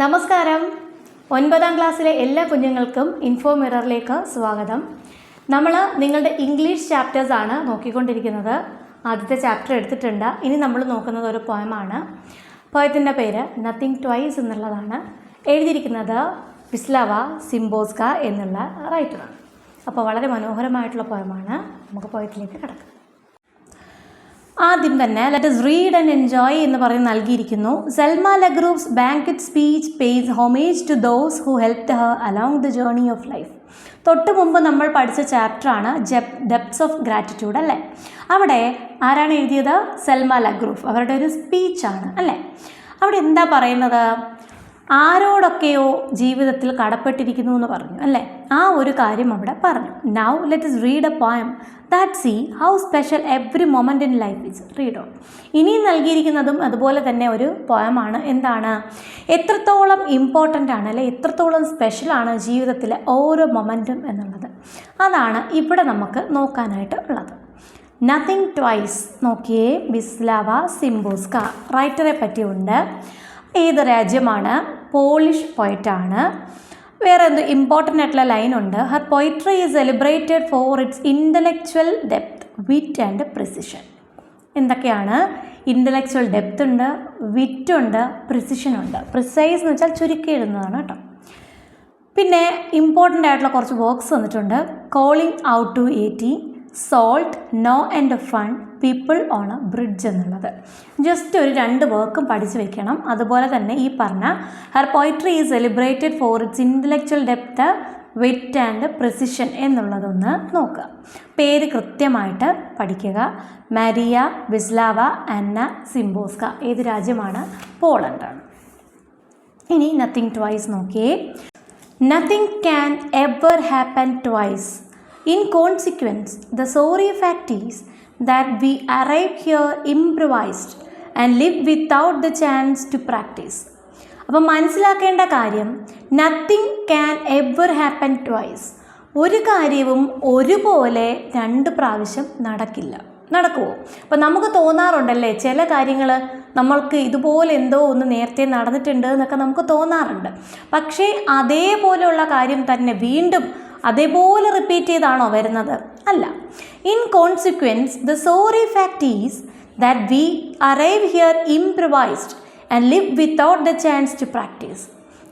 നമസ്കാരം. 9ാം ക്ലാസ്സിലെ എല്ലാ കുഞ്ഞുങ്ങൾക്കും ഇൻഫോ മിററിലേക്ക് സ്വാഗതം. നമ്മൾ നിങ്ങളുടെ ഇംഗ്ലീഷ് ചാപ്റ്റേഴ്സാണ് നോക്കിക്കൊണ്ടിരിക്കുന്നത്. ആദ്യത്തെ ചാപ്റ്റർ എടുത്തിട്ടുണ്ട്. ഇനി നമ്മൾ നോക്കുന്നത് ഒരു പോയമാണ്. പോയത്തിൻ്റെ പേര് നത്തിങ് ട്വൈസ് എന്നുള്ളതാണ്. എഴുതിയിരിക്കുന്നത് വിസ്ലാവ സിംബോസ്ക എന്നുള്ള റൈറ്ററാണ്. അപ്പോൾ വളരെ മനോഹരമായിട്ടുള്ള പോയമാണ്. നമുക്ക് പോയത്തിലേക്ക് കിടക്കാം. ആദ്യം തന്നെ let us read and enjoy എന്ന് പറഞ്ഞ് നൽകിയിരിക്കുന്നു. Selma Lagerlof's banquet speech pays homage to those who helped her along the journey of life. തൊട്ട് മുമ്പ് നമ്മൾ പഠിച്ച ചാപ്റ്ററാണ് ഡെപ്ത്സ് ഓഫ് ഗ്രാറ്റിറ്റ്യൂഡ് അല്ലേ. അവിടെ ആരാണ് എഴുതിയത്? സെൽമ ലഗ്രൂഫ്. അവരുടെ ഒരു സ്പീച്ചാണ് അല്ലേ. അവിടെ എന്താ പറയുന്നത്? ആരോടൊക്കെയോ ജീവിതത്തിൽ കടപ്പെട്ടിരിക്കുന്നു എന്ന് പറഞ്ഞു അല്ലേ. ആ ഒരു കാര്യം അവിടെ പറഞ്ഞു. Now let us read a poem that see how special every moment in life is. read on. ഇനിയും നൽകിയിരിക്കുന്നതും അതുപോലെ തന്നെ ഒരു പോയമാണ്. എന്താണ്? എത്രത്തോളം ഇമ്പോർട്ടൻ്റ് ആണ് അല്ലെ, എത്രത്തോളം സ്പെഷ്യലാണ് ജീവിതത്തിലെ ഓരോ മൊമെൻറ്റും എന്നുള്ളത്. അതാണ് ഇവിടെ നമുക്ക് നോക്കാനായിട്ട് ഉള്ളത്. Nothing twice. നോക്കിയേ, വിസ്ലാവ സിംബോസ്ക റൈറ്ററെ പറ്റിയുണ്ട്. ഏത് രാജ്യമാണ്? പോളിഷ് പോയറ്റാണ്. വേറെ എന്ത് ഇമ്പോർട്ടൻ്റ് ആയിട്ടുള്ള ലൈനുണ്ട്. Her poetry is celebrated for its intellectual depth, wit and precision. എന്തൊക്കെയാണ്? ഇൻ്റലക്ച്വൽ ഡെപ്ത് ഉണ്ട്, വിറ്റുണ്ട്, പ്രിസിഷനുണ്ട്. പ്രിസൈസ് എന്ന് വെച്ചാൽ ചുരുക്കി എഴുതുന്നതാണ് കേട്ടോ. പിന്നെ ഇമ്പോർട്ടൻ്റ് ആയിട്ടുള്ള കുറച്ച് വർക്ക്സ് വന്നിട്ടുണ്ട്. Calling out to 80, salt, no and fun, people on a bridge എന്നുള്ളത്. ജസ്റ്റ് ഒരു 2 വർക്കും പഠിച്ചു വെക്കണം. അതുപോലെ തന്നെ ഈ പറഞ്ഞ her poetry is celebrated for its intellectual depth, wit and precision എന്നുള്ളതൊന്ന് നോക്കുക. പേര് കൃത്യമായിട്ട് പഠിക്കുക. Maria Wislawa Anna Szymborska. ഏത് രാജ്യമാണ്? പോളണ്ടാണ്. ഇനി നത്തിങ് ട്വൈസ് നോക്കിയേ. Nothing can ever happen twice. In consequence, the sorry fact is that we arrive here improvised and live without the chance to practice. അപ്പം മനസ്സിലാക്കേണ്ട കാര്യം, nothing can ever happen twice. ഒരു കാര്യവും ഒരുപോലെ 2 പ്രാവശ്യം നടക്കില്ല. നടക്കുമോ? അപ്പം നമുക്ക് തോന്നാറുണ്ടല്ലേ, ചില കാര്യങ്ങൾ നമ്മൾക്ക് ഇതുപോലെ എന്തോ ഒന്ന് നേരത്തെ നടന്നിട്ടുണ്ട് എന്നൊക്കെ നമുക്ക് തോന്നാറുണ്ട്. പക്ഷേ അതേപോലെയുള്ള കാര്യം തന്നെ വീണ്ടും അതേപോലെ റിപ്പീറ്റ് ചെയ്താണോ വരുന്നത്? അല്ല. In consequence the sorry fact is that we arrive here improvised and live without the chance to practice.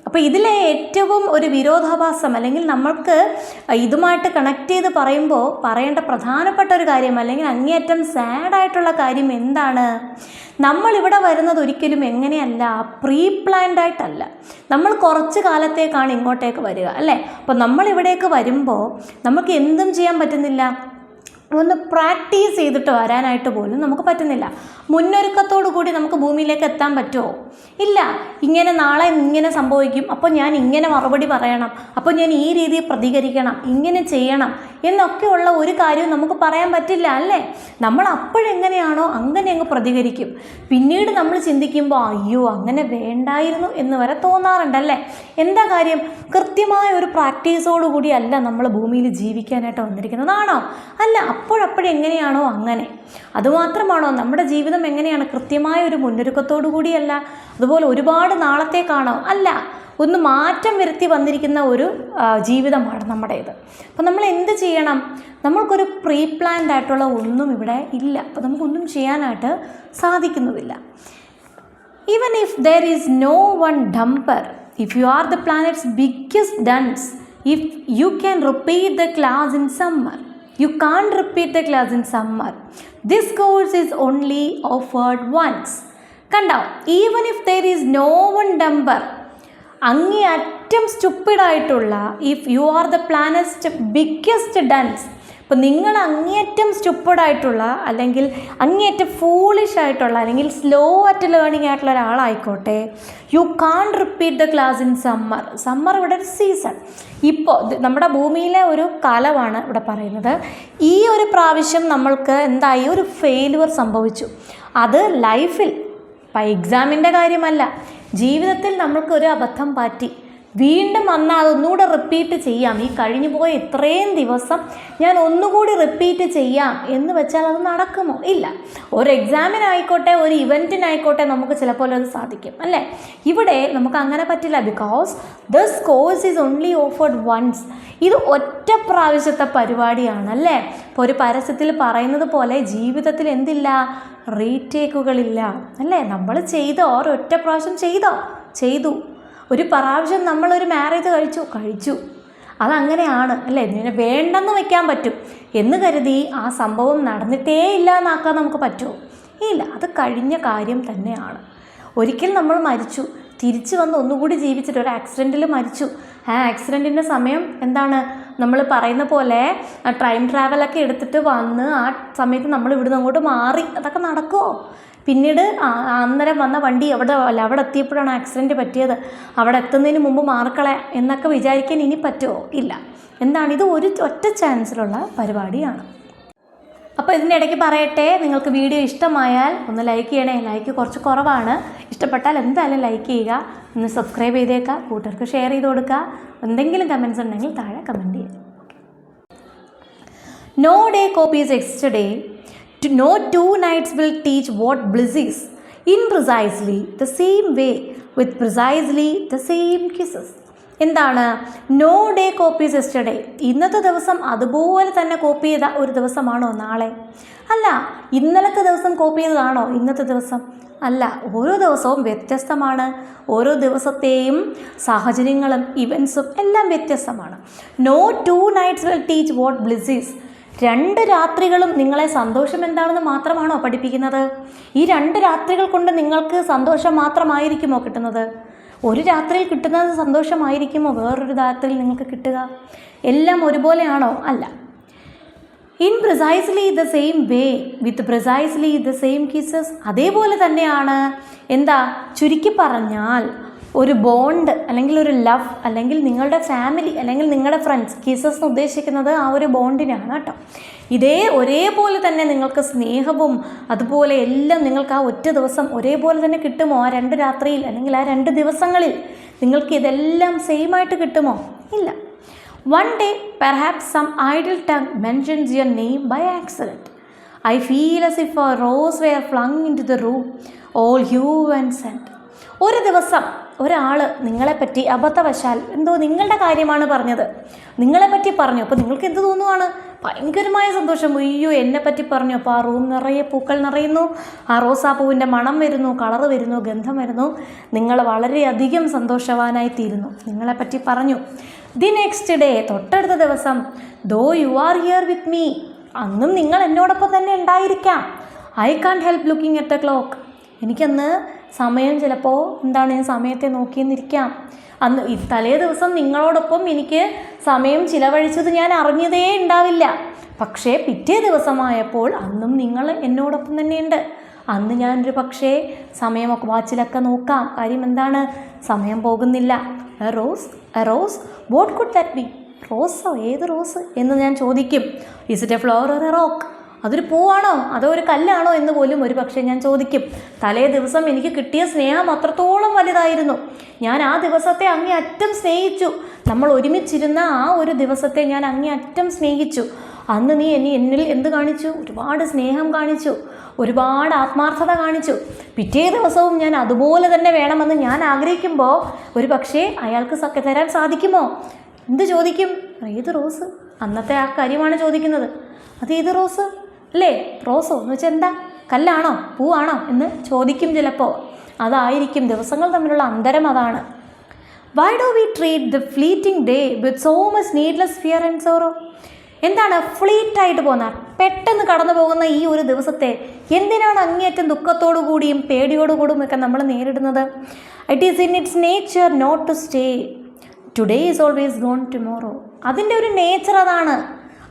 അപ്പോൾ ഇതിലെ ഏറ്റവും ഒരു വിരോധാഭാസം അല്ലെങ്കിൽ നമ്മൾക്ക് ഇതുമായിട്ട് കണക്ട് ചെയ്ത് പറയുമ്പോൾ പറയേണ്ട പ്രധാനപ്പെട്ട ഒരു കാര്യം അല്ലെങ്കിൽ അങ്ങേയറ്റം സാഡായിട്ടുള്ള കാര്യം എന്താണ്? നമ്മളിവിടെ വരുന്നത് ഒരിക്കലും എങ്ങനെയല്ല, പ്രീ പ്ലാൻഡ് ആയിട്ടല്ല. നമ്മൾ കുറച്ച് കാലത്തേക്കാണ് ഇങ്ങോട്ടേക്ക് വരിക അല്ലേ. അപ്പോൾ നമ്മളിവിടേക്ക് വരുമ്പോൾ നമുക്ക് എന്തും ചെയ്യാൻ പറ്റുന്നില്ല, ഒന്ന് പ്രാക്ടീസ് ചെയ്തിട്ട് വരാനായിട്ട് പോലും നമുക്ക് പറ്റുന്നില്ല. മുന്നൊരുക്കത്തോടു കൂടി നമുക്ക് ഭൂമിയിലേക്ക് എത്താൻ പറ്റുമോ? ഇല്ല. ഇങ്ങനെ നാളെ ഇങ്ങനെ സംഭവിക്കും, അപ്പോൾ ഞാൻ ഇങ്ങനെ മറുപടി പറയണം, അപ്പോൾ ഞാൻ ഈ രീതിയിൽ പ്രതികരിക്കണം, ഇങ്ങനെ ചെയ്യണം എന്നൊക്കെയുള്ള ഒരു കാര്യവും നമുക്ക് പറയാൻ പറ്റില്ല അല്ലേ. നമ്മൾ അപ്പോഴെങ്ങനെയാണോ അങ്ങനെ അങ്ങ് പ്രതികരിക്കും. പിന്നീട് നമ്മൾ ചിന്തിക്കുമ്പോൾ അയ്യോ അങ്ങനെ വേണ്ടായിരുന്നു എന്ന് വരെ തോന്നാറുണ്ടല്ലേ. എന്താ കാര്യം? കൃത്യമായ ഒരു പ്രാക്ടീസോടുകൂടി അല്ല നമ്മൾ ഭൂമിയിൽ ജീവിക്കാനായിട്ട് വന്നിരിക്കുന്നതാണോ? അല്ല. അപ്പോഴെങ്ങനെയാണോ അങ്ങനെ. അതുമാത്രമാണോ നമ്മുടെ ജീവിതം എങ്ങനെയാണ്? കൃത്യമായ ഒരു മുന്നൊരുക്കത്തോടു കൂടിയല്ല. അതുപോലെ ഒരുപാട് നാളത്തേക്കാണോ? അല്ല. ഒന്ന് മാറ്റം വരുത്തി വന്നിരിക്കുന്ന ഒരു ജീവിതമാണ് നമ്മുടേത്. അപ്പം നമ്മൾ എന്ത് ചെയ്യണം? നമ്മൾക്കൊരു പ്രീ പ്ലാൻഡ് ആയിട്ടുള്ള ഒന്നും ഇവിടെ ഇല്ല. അപ്പോൾ നമുക്കൊന്നും ചെയ്യാനായിട്ട് സാധിക്കുന്നുമില്ല. Even if there is no one dumber, if you are the planet's biggest dunce, if you can repeat the class in summer, you can't repeat the class in summer. This course is only offered once. കണ്ടോ? Even if there is no one dumper, അങ്ങേയറ്റം സ്റ്റുപ്പിഡായിട്ടുള്ള, if you are the planet's biggest dunce, ഇപ്പം നിങ്ങൾ അങ്ങേയറ്റം സ്റ്റുപ്പിഡായിട്ടുള്ള അല്ലെങ്കിൽ അങ്ങേയറ്റം foolish ആയിട്ടുള്ള അല്ലെങ്കിൽ സ്ലോ അറ്റ് ലേണിംഗ് ആയിട്ടുള്ള ഒരാളായിക്കോട്ടെ, you can't repeat the class in summer. Summer ഇവിടെ ഒരു സീസൺ. ഇപ്പോൾ നമ്മുടെ ഭൂമിയിലെ ഒരു കാലമാണ് ഇവിടെ പറയുന്നത്. ഈ ഒരു പ്രാവശ്യം നമ്മൾക്ക് എന്തായി? ഒരു ഫെയിലുവർ സംഭവിച്ചു. അത് ലൈഫിൽ, എക്സാമിൻ്റെ കാര്യമല്ല, ജീവിതത്തിൽ നമ്മൾക്കൊരു അബദ്ധം പറ്റി. വീണ്ടും വന്നാൽ അതൊന്നുകൂടെ റിപ്പീറ്റ് ചെയ്യാം, ഈ കഴിഞ്ഞു പോയ ഇത്രയും ദിവസം ഞാൻ ഒന്നുകൂടി റിപ്പീറ്റ് ചെയ്യാം എന്ന് വെച്ചാൽ അത് നടക്കുമോ? ഇല്ല. ഒരു എക്സാമിനായിക്കോട്ടെ, ഒരു ഇവൻറ്റിനായിക്കോട്ടെ നമുക്ക് ചിലപ്പോൾ അത് സാധിക്കും, അല്ലേ? ഇവിടെ നമുക്ക് അങ്ങനെ പറ്റില്ല. Because this course is only offered once. ഇത് ഒറ്റ പ്രാവശ്യത്തെ പരിപാടിയാണ്, അല്ലേ? ഇപ്പോൾ ഒരു പരസ്യത്തിൽ പറയുന്നത് പോലെ ജീവിതത്തിൽ എന്തില്ല? റീടേക്കുകളില്ല, അല്ലേ? നമ്മൾ ചെയ്ത ഒരൊറ്റ പ്രാവശ്യം ചെയ്തു. ഒരു പ്രാവശ്യം നമ്മളൊരു മാരേജ് കഴിച്ചു, അതങ്ങനെയാണ്, അല്ലേ? ഇതിനെ വേണ്ടെന്ന് വയ്ക്കാൻ പറ്റും എന്ന് കരുതി ആ സംഭവം നടന്നിട്ടേ ഇല്ല എന്നാക്കാൻ നമുക്ക് പറ്റുമോ? ഇല്ല, അത് കഴിഞ്ഞ കാര്യം തന്നെയാണ്. ഒരിക്കൽ നമ്മൾ മരിച്ചു, തിരിച്ചു വന്ന് ഒന്നുകൂടി ജീവിച്ചിട്ട് ഒരു ആക്സിഡൻറ്റിൽ മരിച്ചു. ആ ആക്സിഡൻറ്റിൻ്റെ സമയം എന്താണ്? നമ്മൾ പറയുന്ന പോലെ ടൈം ട്രാവലൊക്കെ എടുത്തിട്ട് വന്ന് ആ സമയത്ത് നമ്മൾ ഇവിടുന്ന് അങ്ങോട്ട് മാറി, അതൊക്കെ നടക്കുമോ? പിന്നീട് അന്നേരം വന്ന വണ്ടി അവിടെ എത്തിയപ്പോഴാണ് ആക്സിഡൻറ്റ് പറ്റിയത്, അവിടെ എത്തുന്നതിന് മുമ്പ് മാറിക്കളയാം എന്നൊക്കെ വിചാരിക്കാൻ ഇനി പറ്റുമോ? ഇല്ല. എന്താണ്? ഇത് ഒറ്റ ചാൻസിലുള്ള പരിപാടിയാണ്. അപ്പോൾ ഇതിൻ്റെ ഇടയ്ക്ക് പറയട്ടെ, നിങ്ങൾക്ക് വീഡിയോ ഇഷ്ടമായാൽ ഒന്ന് ലൈക്ക് ചെയ്യണേ. ലൈക്ക് കുറച്ച് കുറവാണ്. ഇഷ്ടപ്പെട്ടാൽ എന്തായാലും ലൈക്ക് ചെയ്യുക, ഒന്ന് സബ്സ്ക്രൈബ് ചെയ്തേക്കുക, കൂട്ടുകാർക്ക് ഷെയർ ചെയ്ത് കൊടുക്കുക. എന്തെങ്കിലും കമൻറ്റ്സ് ഉണ്ടെങ്കിൽ താഴെ കമൻറ്റ് ചെയ്യുക. No day copies yesterday. No two nights will teach what bliss is. In precisely the same way, with precisely the same kisses. എന്താണ്? No day copies yesterday. ഇന്നത്തെ ദിവസം അതുപോലെ തന്നെ കോപ്പി ചെയ്ത ഒരു ദിവസമാണോ നാളെ? അല്ല. ഇന്നലത്തെ ദിവസം കോപ്പി ചെയ്തതാണോ ഇന്നത്തെ ദിവസം? അല്ല. ഓരോ ദിവസവും വ്യത്യസ്തമാണ്. ഓരോ ദിവസത്തെയും സാഹചര്യങ്ങളും ഇവൻസും എല്ലാം വ്യത്യസ്തമാണ്. No two nights will teach what bliss is. 2 രാത്രികളും നിങ്ങളെ സന്തോഷം എന്താണെന്ന് മാത്രമാണോ പഠിപ്പിക്കുന്നത്? ഈ 2 രാത്രികൾ കൊണ്ട് നിങ്ങൾക്ക് സന്തോഷം മാത്രമായിരിക്കുമോ കിട്ടുന്നത്? ഒരു രാത്രിയിൽ കിട്ടുന്നത് സന്തോഷമായിരിക്കുമോ വേറൊരു രാത്രിയിൽ നിങ്ങൾക്ക് കിട്ടുക? എല്ലാം ഒരുപോലെയാണോ? അല്ല. In precisely the same way, with precisely the same kisses. അതേപോലെ തന്നെയാണ്. എന്താ? ചുരുക്കി പറഞ്ഞാൽ ഒരു ബോണ്ട് അല്ലെങ്കിൽ ഒരു ലവ് അല്ലെങ്കിൽ നിങ്ങളുടെ ഫാമിലി അല്ലെങ്കിൽ നിങ്ങളുടെ ഫ്രണ്ട്സ്, കിസസ് എന്ന് ഉദ്ദേശിക്കുന്നത് ആ ഒരു ബോണ്ടിനാണ് കേട്ടോ. ഒരേപോലെ തന്നെ നിങ്ങൾക്ക് സ്നേഹവും അതുപോലെ എല്ലാം നിങ്ങൾക്ക് ആ ഒറ്റ ദിവസം ഒരേപോലെ തന്നെ കിട്ടുമോ? ആ 2 രാത്രിയിൽ അല്ലെങ്കിൽ ആ 2 ദിവസങ്ങളിൽ നിങ്ങൾക്ക് ഇതെല്ലാം സെയിമായിട്ട് കിട്ടുമോ? ഇല്ല. One day perhaps some idle tongue mentions your name by accident. I feel as if a rose were flung into the room, all hue and scent. ഒരു ദിവസം ഒരാൾ നിങ്ങളെപ്പറ്റി അബദ്ധവശാൽ എന്തോ നിങ്ങളുടെ കാര്യമാണ് പറഞ്ഞത്, നിങ്ങളെപ്പറ്റി പറഞ്ഞു. അപ്പോൾ നിങ്ങൾക്ക് എന്ത് തോന്നുവാണ്? ഭയങ്കരമായ സന്തോഷം. അയ്യോ, എന്നെപ്പറ്റി പറഞ്ഞു. അപ്പോൾ ആ റൂം നിറയെ പൂക്കൾ നിറയുന്നു, ആ റോസാപ്പൂവിൻ്റെ മണം വരുന്നു, കളറ് വരുന്നു, ഗന്ധം വരുന്നു. നിങ്ങൾ വളരെയധികം സന്തോഷവാനായി തീരുന്നു, നിങ്ങളെപ്പറ്റി പറഞ്ഞു. ദി നെക്സ്റ്റ് ഡേ, തൊട്ടടുത്ത ദിവസം, ദോ you are here with me, അന്നും നിങ്ങൾ എന്നോടൊപ്പം തന്നെ ഉണ്ടായിരിക്കാം. I can't help looking at the clock. എനിക്കന്ന് സമയം ചിലപ്പോൾ എന്താണ്, ഞാൻ സമയത്തെ നോക്കിയെന്നിരിക്കാം. അന്ന് തലേ ദിവസം നിങ്ങളോടൊപ്പം എനിക്ക് സമയം ചിലവഴിച്ചത് ഞാൻ അറിഞ്ഞതേ ഉണ്ടാവില്ല. പക്ഷേ പിറ്റേ ദിവസമായപ്പോൾ അന്നും നിങ്ങൾ എന്നോടൊപ്പം തന്നെയുണ്ട്. അന്ന് ഞാനൊരു പക്ഷേ സമയമൊക്കെ വാച്ചിലൊക്കെ നോക്കാം. കാര്യം എന്താണ്? സമയം പോകുന്നില്ല. A rose what could that be? റോസോ? ഏത് റോസ് എന്ന് ഞാൻ ചോദിക്കും. Is it a flower or a rock? അതൊരു പൂവാണോ അതോ ഒരു കല്ലാണോ എന്ന് പോലും ഒരു പക്ഷേ ഞാൻ ചോദിക്കും. തലേ ദിവസം എനിക്ക് കിട്ടിയ സ്നേഹം അത്രത്തോളം വലുതായിരുന്നു. ഞാൻ ആ ദിവസത്തെ അങ്ങേയറ്റം സ്നേഹിച്ചു. നമ്മൾ ഒരുമിച്ചിരുന്ന ആ ഒരു ദിവസത്തെ ഞാൻ അങ്ങേയറ്റം സ്നേഹിച്ചു. അന്ന് നീ എന്നിൽ എന്ത് കാണിച്ചു? ഒരുപാട് സ്നേഹം കാണിച്ചു, ഒരുപാട് ആത്മാർത്ഥത കാണിച്ചു. പിറ്റേ ദിവസവും ഞാൻ അതുപോലെ തന്നെ വേണമെന്ന് ഞാൻ ആഗ്രഹിക്കുമ്പോൾ ഒരു പക്ഷേ അയാൾക്ക് തരാൻ സാധിക്കുമോ? എന്ത് ചോദിക്കും? ഏത് റോസ്? അന്നത്തെ ആ കാര്യമാണ് ചോദിക്കുന്നത്. അത് ഏത് റോസ് അല്ലേ? റോസോ എന്ന് വെച്ചാൽ എന്താ? കല്ലാണോ പൂവാണോ എന്ന് ചോദിക്കും ചിലപ്പോൾ. അതായിരിക്കും ദിവസങ്ങൾ തമ്മിലുള്ള അന്തരം, അതാണ്. Why do we treat the fleeting day with so much needless fear and sorrow? എന്താണ് ഫ്ലീറ്റായിട്ട് പോകുന്ന, പെട്ടെന്ന് കടന്നു പോകുന്ന ഈ ഒരു ദിവസത്തെ എന്തിനാണ് അങ്ങേയറ്റം ദുഃഖത്തോടു കൂടിയും പേടിയോടുകൂടിയും ഒക്കെ നമ്മൾ നേരിടുന്നത്? It is in its nature not to stay. Today is always gone tomorrow. അതിൻ്റെ ഒരു നേച്ചർ അതാണ്.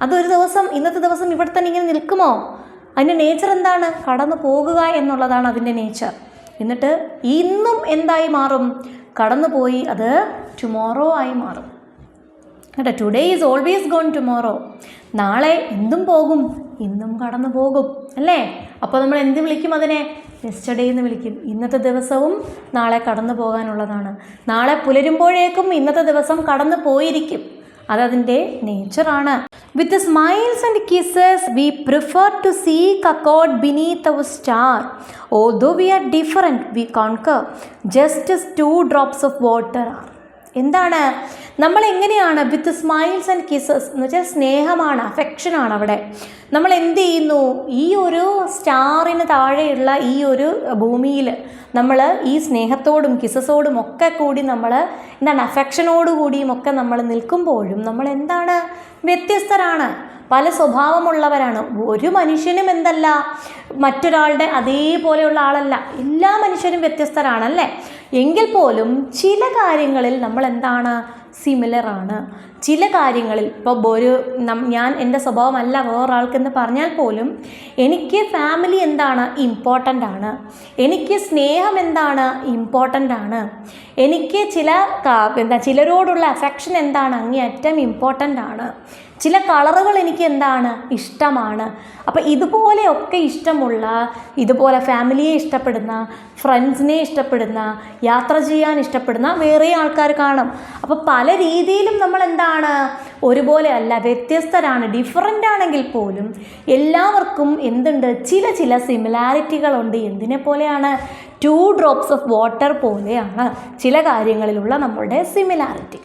അതൊരു ദിവസം, ഇന്നത്തെ ദിവസം ഇവിടെ തന്നെ ഇങ്ങനെ നിൽക്കുമോ? അതിൻ്റെ നേച്ചർ എന്താണ്? കടന്നു പോകുക എന്നുള്ളതാണ് അതിൻ്റെ നേച്ചർ. എന്നിട്ട് ഇന്നും എന്തായി മാറും? കടന്നുപോയി അത് ടുമോറോ ആയി മാറും കേട്ടോ. Today is always gone tomorrow. നാളെ എന്തും പോകും, ഇന്നും കടന്നു പോകും, അല്ലേ? അപ്പോൾ നമ്മൾ എന്ത് വിളിക്കും അതിനെ? യെസ്റ്റർഡേ എന്ന് വിളിക്കും. ഇന്നത്തെ ദിവസവും നാളെ കടന്നു പോകാനുള്ളതാണ്. നാളെ പുലരുമ്പോഴേക്കും ഇന്നത്തെ ദിവസം കടന്നു പോയിരിക്കും. അതതിൻ്റെ നേച്ചറാണ്. With smiles and kisses we prefer to seek accord beneath our star. Although we are different we concur just 2 drops of water are. എന്താണ് നമ്മൾ എങ്ങനെയാണ്? വിത്ത് സ്മൈൽസ് ആൻഡ് കിസ്സസ് എന്ന് വെച്ചാൽ സ്നേഹമാണ്, അഫെക്ഷനാണ് അവിടെ. നമ്മൾ എന്ത് ചെയ്യുന്നു? ഈ ഒരു സ്റ്റാറിന് താഴെയുള്ള ഈ ഒരു ഭൂമിയിൽ നമ്മൾ ഈ സ്നേഹത്തോടും കിസ്സസോടും ഒക്കെ കൂടി നമ്മൾ എന്താണ് അഫെക്ഷനോടുകൂടിയും ഒക്കെ നമ്മൾ നിൽക്കുമ്പോഴും നമ്മൾ എന്താണ് വ്യത്യസ്തരാണ്, പല സ്വഭാവമുള്ളവരാണ്. ഒരു മനുഷ്യനും എന്തല്ല മറ്റൊരാളുടെ അതേപോലെയുള്ള ആളല്ല. എല്ലാ മനുഷ്യരും വ്യത്യസ്തരാണല്ലേ. എങ്കിൽ പോലും ചില കാര്യങ്ങളിൽ നമ്മൾ എന്താണ് സിമിലറാണ്. ചില കാര്യങ്ങളിൽ ഇപ്പോൾ ഞാൻ എൻ്റെ സ്വഭാവമല്ല വേറൊരാൾക്കെന്ന് പറഞ്ഞാൽ പോലും എനിക്ക് ഫാമിലി എന്താണ് ഇമ്പോർട്ടൻ്റ് ആണ്, എനിക്ക് സ്നേഹം എന്താണ് ഇമ്പോർട്ടൻ്റ് ആണ്, എനിക്ക് ചിലരോടുള്ള അഫെക്ഷൻ എന്താണ് അങ്ങേയറ്റം ഇമ്പോർട്ടൻ്റ് ആണ്, ചില കളറുകൾ എനിക്ക് എന്താണ് ഇഷ്ടമാണ്. അപ്പോൾ ഇതുപോലെയൊക്കെ ഇഷ്ടമുള്ള, ഇതുപോലെ ഫാമിലിയെ ഇഷ്ടപ്പെടുന്ന, ഫ്രണ്ട്സിനെ ഇഷ്ടപ്പെടുന്ന, യാത്ര ചെയ്യാൻ ഇഷ്ടപ്പെടുന്ന വേറെ ആൾക്കാർ കാണും. അപ്പോൾ പല രീതിയിലും നമ്മൾ എന്താണ് ഒരുപോലെ അല്ല, വ്യത്യസ്തരാണ്. ഡിഫറൻ്റ് ആണെങ്കിൽ പോലും എല്ലാവർക്കും എന്തുണ്ട്? ചില സിമിലാരിറ്റികളുണ്ട്. എന്തിനെ പോലെയാണ്? 2 drops ഓഫ് വാട്ടർ പോലെയാണ് ചില കാര്യങ്ങളിലുള്ള നമ്മളുടെ സിമിലാരിറ്റി.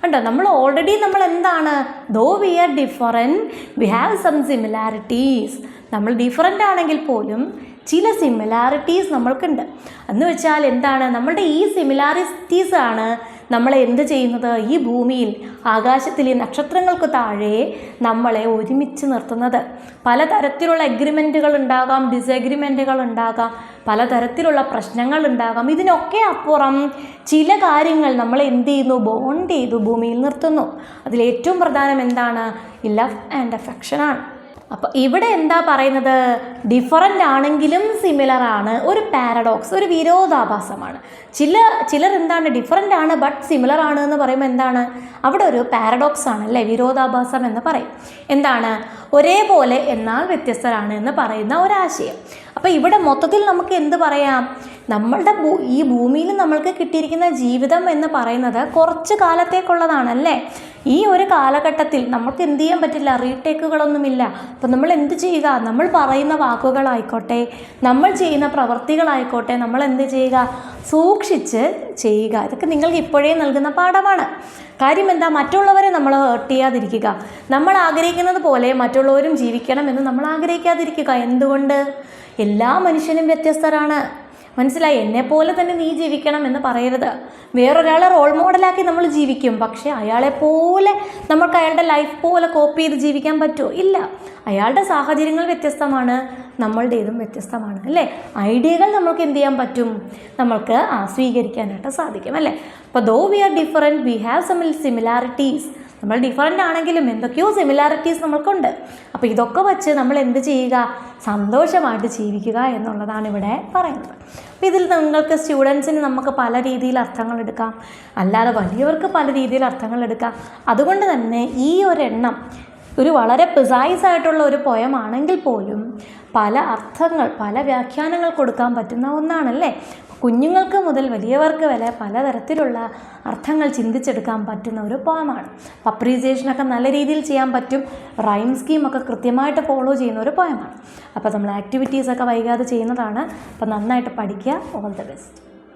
ഉണ്ടോ? നമ്മൾ ഓൾറെഡി നമ്മൾ എന്താണ്? Though we are different we have some similarities. നമ്മൾ ഡിഫറൻ്റ് ആണെങ്കിൽ പോലും ചില സിമിലാരിറ്റീസ് നമ്മൾക്കുണ്ട്. എന്ന് വെച്ചാൽ എന്താണ്? നമ്മളുടെ ഈ സിമിലാരിറ്റീസാണ് നമ്മളെ എന്ത് ചെയ്യുന്നത്? ഈ ഭൂമിയിൽ ആകാശത്തിലെ നക്ഷത്രങ്ങൾക്ക് താഴെ നമ്മളെ ഒരുമിച്ച് നിർത്തുന്നത്. പലതരത്തിലുള്ള എഗ്രിമെൻറ്റുകൾ ഉണ്ടാകാം, ഡിസഗ്രിമെൻറ്റുകൾ ഉണ്ടാകാം, പലതരത്തിലുള്ള പ്രശ്നങ്ങൾ ഉണ്ടാകാം. ഇതിനൊക്കെ അപ്പുറം ചില കാര്യങ്ങൾ നമ്മളെ എന്ത് ചെയ്യുന്നു? ബോണ്ട് ചെയ്തു ഭൂമിയിൽ നിർത്തുന്നു. അതിലേറ്റവും പ്രധാനം എന്താണ്? ലവ് ആൻഡ് അഫെക്ഷനാണ്. അപ്പോൾ ഇവിടെ എന്താ പറയുന്നത്? ഡിഫറൻ്റ് ആണെങ്കിലും സിമിലർ ആണ്. ഒരു പാരഡോക്സ്, ഒരു വിരോധാഭാസമാണ്. ചിലർ എന്താണ് ഡിഫറൻ്റ് ആണ് ബട്ട് സിമിലർ ആണ് എന്ന് പറയുമ്പോൾ എന്താണ്? അവിടെ ഒരു പാരഡോക്സ് ആണ് അല്ലേ, വിരോധാഭാസം എന്ന് പറയും. എന്താണ്? ഒരേപോലെ എന്നാൽ വ്യത്യസ്തരാണ് എന്ന് പറയുന്ന ഒരാശയം. അപ്പോൾ ഇവിടെ മൊത്തത്തിൽ നമുക്ക് എന്ത് പറയാം? നമ്മളുടെ ഈ ഭൂമിയിൽ നമ്മൾക്ക് കിട്ടിയിരിക്കുന്ന ജീവിതം എന്ന് പറയുന്നത് കുറച്ച് കാലത്തേക്കുള്ളതാണ് അല്ലേ. ഈ ഒരു കാലഘട്ടത്തിൽ നമുക്ക് എന്ത് ചെയ്യാൻ പറ്റില്ല, റീടേക്കുകളൊന്നുമില്ല. അപ്പം നമ്മൾ എന്ത് ചെയ്യുക? നമ്മൾ പറയുന്ന വാക്കുകളായിക്കോട്ടെ, നമ്മൾ ചെയ്യുന്ന പ്രവൃത്തികളായിക്കോട്ടെ, നമ്മൾ എന്ത് ചെയ്യുക? സൂക്ഷിച്ച് ചെയ്യുക. ഇതൊക്കെ നിങ്ങൾക്ക് ഇപ്പോഴേ നൽകുന്ന പാഠമാണ്. കാര്യം എന്താ? മറ്റുള്ളവരെ നമ്മൾ ഹേർട്ട് ചെയ്യാതിരിക്കുക. നമ്മൾ ആഗ്രഹിക്കുന്നത് പോലെ മറ്റുള്ളവരും ജീവിക്കണം എന്ന് നമ്മൾ ആഗ്രഹിക്കാതിരിക്കുക. എന്തുകൊണ്ട്? എല്ലാ മനുഷ്യനും വ്യത്യസ്തരാണ്. മനസ്സിലായി? എന്നെപ്പോലെ തന്നെ നീ ജീവിക്കണം എന്ന് പറയരുത്. വേറൊരാളെ റോൾ മോഡലാക്കി നമ്മൾ ജീവിക്കും, പക്ഷേ അയാളെപ്പോലെ നമുക്ക് അയാളുടെ ലൈഫ് പോലെ കോപ്പി ചെയ്ത് ജീവിക്കാൻ പറ്റുമോ? ഇല്ല. അയാളുടെ സാഹചര്യങ്ങൾ വ്യത്യസ്തമാണ്, നമ്മളുടേതും വ്യത്യസ്തമാണ് അല്ലേ. ഐഡിയകൾ നമുക്ക് എന്ത് ചെയ്യാൻ പറ്റും? നമ്മൾക്ക് സ്വീകരിക്കാനായിട്ട് സാധിക്കും അല്ലേ. അപ്പോൾ though we are different we have some similarities. നമ്മൾ ഡിഫറൻ്റ് ആണെങ്കിലും എന്തൊക്കെയോ സിമിലാരിറ്റീസ് നമ്മൾക്കുണ്ട്. അപ്പോൾ ഇതൊക്കെ വച്ച് നമ്മൾ എന്ത് ചെയ്യുക? സന്തോഷമായിട്ട് ജീവിക്കുക എന്നുള്ളതാണ് ഇവിടെ പറയുന്നത്. അപ്പോൾ ഇതിൽ നിങ്ങൾക്ക് സ്റ്റുഡൻസിന് നമുക്ക് പല രീതിയിൽ അർത്ഥങ്ങൾ എടുക്കാം, അല്ലാതെ വലിയവർക്ക് പല രീതിയിൽ അർത്ഥങ്ങൾ എടുക്കാം. അതുകൊണ്ട് തന്നെ ഈ ഒരെണ്ണം ഒരു വളരെ പ്രിസൈസ് ആയിട്ടുള്ള ഒരു പോയമാണെങ്കിൽ പോലും പല അർത്ഥങ്ങൾ, പല വ്യാഖ്യാനങ്ങൾ കൊടുക്കാൻ പറ്റുന്ന ഒന്നാണല്ലേ. കുഞ്ഞുങ്ങൾക്ക് മുതൽ വലിയവർക്ക് വരെ പലതരത്തിലുള്ള അർത്ഥങ്ങൾ ചിന്തിച്ചെടുക്കാൻ പറ്റുന്ന ഒരു പോയമാണ്. അപ്രീസിയേഷനൊക്കെ നല്ല രീതിയിൽ ചെയ്യാൻ പറ്റും. റൈം സ്കീമൊക്കെ കൃത്യമായിട്ട് ഫോളോ ചെയ്യുന്ന ഒരു പോയമാണ്. അപ്പോൾ നമ്മൾ ആക്ടിവിറ്റീസൊക്കെ വൈകാതെ ചെയ്യുന്നതാണ്. അപ്പോൾ നന്നായിട്ട് പഠിക്കുക. All the best.